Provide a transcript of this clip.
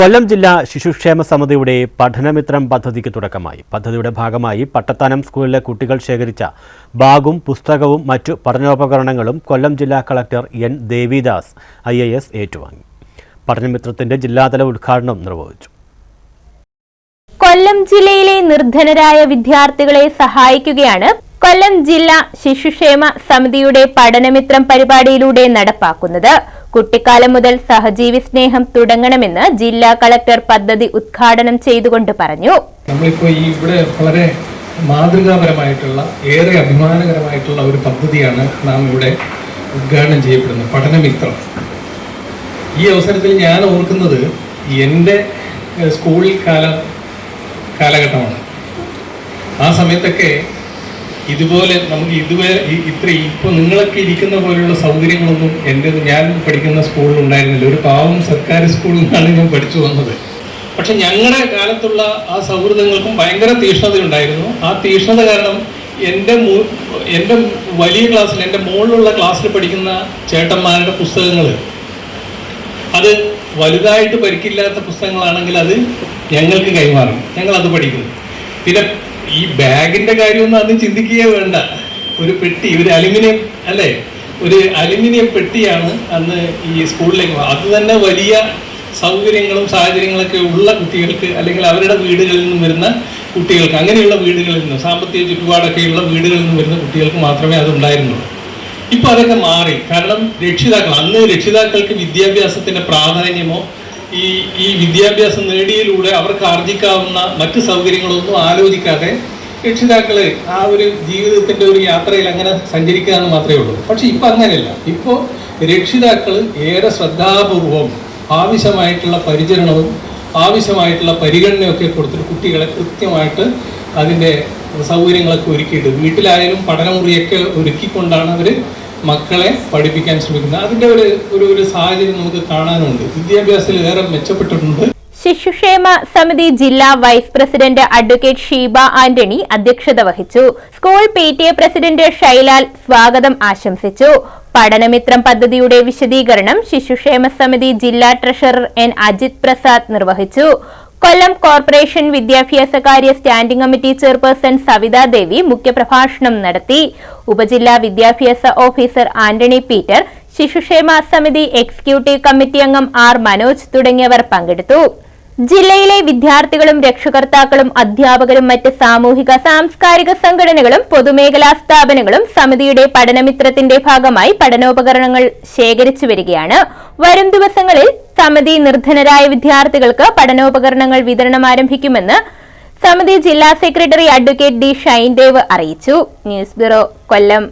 കൊല്ലം ജില്ലാ ശിശുക്ഷേമ സമിതിയുടെ പഠനമിത്രം പദ്ധതിക്ക് തുടക്കമായി. പദ്ധതിയുടെ ഭാഗമായി പട്ടത്താനം സ്കൂളിലെ കുട്ടികൾ ശേഖരിച്ച ബാഗും പുസ്തകവും മറ്റു പഠനോപകരണങ്ങളും കൊല്ലം ജില്ലാ കളക്ടർ എൻ ദേവിദാസ് IAS ഏറ്റുവാങ്ങി. പഠനമിത്രത്തിന്റെ ജില്ലാതല ഉദ്ഘാടനം നിർവഹിച്ചു. കൊല്ലം ജില്ലയിലെ നിർധനരായ വിദ്യാർത്ഥികളെ സഹായിക്കുകയാണ് കൊല്ലം ജില്ലാ ശിശുക്ഷേമ സമിതിയുടെ പഠനമിത്രം പരിപാടിയിലൂടെ നടപ്പാക്കുന്നത്. കുട്ടിക്കാലം മുതൽ സഹജീവി സ്നേഹം തുടങ്ങണമെന്ന് ജില്ലാ കളക്ടർ പദ്ധതി ഉദ്ഘാടനം ചെയ്തുകൊണ്ട് പറഞ്ഞു. നമ്മളിപ്പോൾ ഇവിടെ വളരെ മാതൃകാപരമായിട്ടുള്ള ഏറെ അഭിമാനകരമായിട്ടുള്ള ഒരു പദ്ധതിയാണ് നാം ഇവിടെ ഉദ്ഘാടനം ചെയ്യപ്പെടുന്നത്, പഠനമിത്രം. ഈ അവസരത്തിൽ ഞാൻ ഓർക്കുന്നത് എൻ്റെ സ്കൂൾ കാലഘട്ടമാണ്. ആ സമയത്തൊക്കെ ഇതുപോലെ നമുക്ക് ഇപ്പോൾ നിങ്ങളൊക്കെ ഇരിക്കുന്ന പോലെയുള്ള സൗകര്യങ്ങളൊന്നും ഞാൻ പഠിക്കുന്ന സ്കൂളിൽ ഉണ്ടായിരുന്നില്ല. ഒരു പാവം സർക്കാർ സ്കൂളിൽ നിന്നാണ് ഞാൻ പഠിച്ചു വന്നത്. പക്ഷെ ഞങ്ങളുടെ കാലത്തുള്ള ആ സൗഹൃദങ്ങൾക്കും ഭയങ്കര തീക്ഷ്ണതയുണ്ടായിരുന്നു. ആ തീക്ഷ്ണത കാരണം എൻ്റെ വലിയ ക്ലാസ്സിൽ, എൻ്റെ മുകളിലുള്ള ക്ലാസ്സിൽ പഠിക്കുന്ന ചേട്ടന്മാരുടെ പുസ്തകങ്ങൾ, അത് വലുതായിട്ട് പരിക്കില്ലാത്ത പുസ്തകങ്ങളാണെങ്കിൽ അത് ഞങ്ങൾക്ക് കൈമാറും, ഞങ്ങളത് പഠിക്കും. പിന്നെ ഈ ബാഗിന്റെ കാര്യമൊന്നും അന്ന് ചിന്തിക്കുകയേ വേണ്ട. ഒരു പെട്ടി, ഒരു അലുമിനിയം പെട്ടിയാണ് അന്ന് ഈ സ്കൂളിലേക്ക്. അത് തന്നെ വലിയ സൗകര്യങ്ങളും സാഹചര്യങ്ങളൊക്കെ ഉള്ള കുട്ടികൾക്ക്, അല്ലെങ്കിൽ അവരുടെ വീടുകളിൽ നിന്നും വരുന്ന കുട്ടികൾക്ക്, അങ്ങനെയുള്ള വീടുകളിൽ നിന്നും, സാമ്പത്തിക ചുറ്റുപാടൊക്കെയുള്ള വീടുകളിൽ നിന്നും വരുന്ന കുട്ടികൾക്ക് മാത്രമേ അതുണ്ടായിരുന്നുള്ളൂ. ഇപ്പൊ അതൊക്കെ മാറി. കാരണം അന്ന് രക്ഷിതാക്കൾക്ക് വിദ്യാഭ്യാസത്തിന്റെ പ്രാധാന്യമോ ഈ വിദ്യാഭ്യാസം നേടിയതിലൂടെ അവർക്ക് ആർജിക്കാവുന്ന മറ്റ് സൗകര്യങ്ങളൊന്നും ആലോചിക്കാതെ രക്ഷിതാക്കള് ആ ഒരു ജീവിതത്തിന്റെ ഒരു യാത്രയിൽ അങ്ങനെ സഞ്ചരിക്കുക എന്ന് മാത്രമേ ഉള്ളൂ. പക്ഷെ ഇപ്പൊ അങ്ങനെയല്ല. ഇപ്പോൾ രക്ഷിതാക്കൾ ഏറെ ശ്രദ്ധാപൂർവം ആവശ്യമായിട്ടുള്ള പരിചരണവും ആവശ്യമായിട്ടുള്ള പരിഗണനയൊക്കെ കൊടുത്തിട്ട് കുട്ടികളെ കൃത്യമായിട്ട് അതിൻ്റെ സൗകര്യങ്ങളൊക്കെ ഒരുക്കിയിട്ട്, വീട്ടിലായാലും പഠനമുറിയൊക്കെ ഒരുക്കിക്കൊണ്ടാണ് അവർ മക്കളെ പഠിപ്പിക്കാൻ ശ്രമിക്കുന്നത്. അതിന്റെ ഒരു സാഹചര്യം നമുക്ക് കാണാനുണ്ട്. വിദ്യാഭ്യാസത്തിൽ ഏറെ മെച്ചപ്പെട്ടിട്ടുണ്ട്. ശിശുക്ഷേമ സമിതി ജില്ലാ vice president advocate Sheeba Antony അധ്യക്ഷത വഹിച്ചു. സ്കൂൾ PTA പ്രസിഡന്റ് ഷൈലാൽ സ്വാഗതം ആശംസിച്ചു. പഠനമിത്രം പദ്ധതിയുടെ വിശദീകരണം ശിശുക്ഷേമ സമിതി ജില്ലാ ട്രഷറർ N അജിത് പ്രസാദ് നിർവഹിച്ചു. കൊല്ലം കോർപ്പറേഷൻ വിദ്യാഭ്യാസകാര്യ standing committee chairperson Savitha Devi മുഖ്യപ്രഭാഷണം നടത്തി. ഉപജില്ലാ വിദ്യാഭ്യാസ ഓഫീസർ ആന്റണി പീറ്റർ, ശിശുക്ഷേമ സമിതി എക്സിക്യൂട്ടീവ് കമ്മിറ്റി അംഗം R മനോജ് തുടങ്ങിയവർ പങ്കെടുത്തു. ജില്ലയിലെ വിദ്യാർത്ഥികളും രക്ഷകർത്താക്കളും അധ്യാപകരും മറ്റ് സാമൂഹിക സാംസ്കാരിക സംഘടനകളും പൊതുമേഖലാ സ്ഥാപനങ്ങളും സമിതിയുടെ പഠനമിത്രത്തിന്റെ ഭാഗമായി പഠനോപകരണങ്ങൾ ശേഖരിച്ചു വരികയാണ്. വരും ദിവസങ്ങളിൽ സമിതി നിർധനരായ വിദ്യാർത്ഥികൾക്ക് പഠനോപകരണങ്ങൾ വിതരണം ആരംഭിക്കുമെന്ന് സമിതി ജില്ലാ സെക്രട്ടറി അഡ്വക്കേറ്റ് D ഷൈൻദേവ് അറിയിച്ചു. ന്യൂസ് ബ്യൂറോ, കൊല്ലം.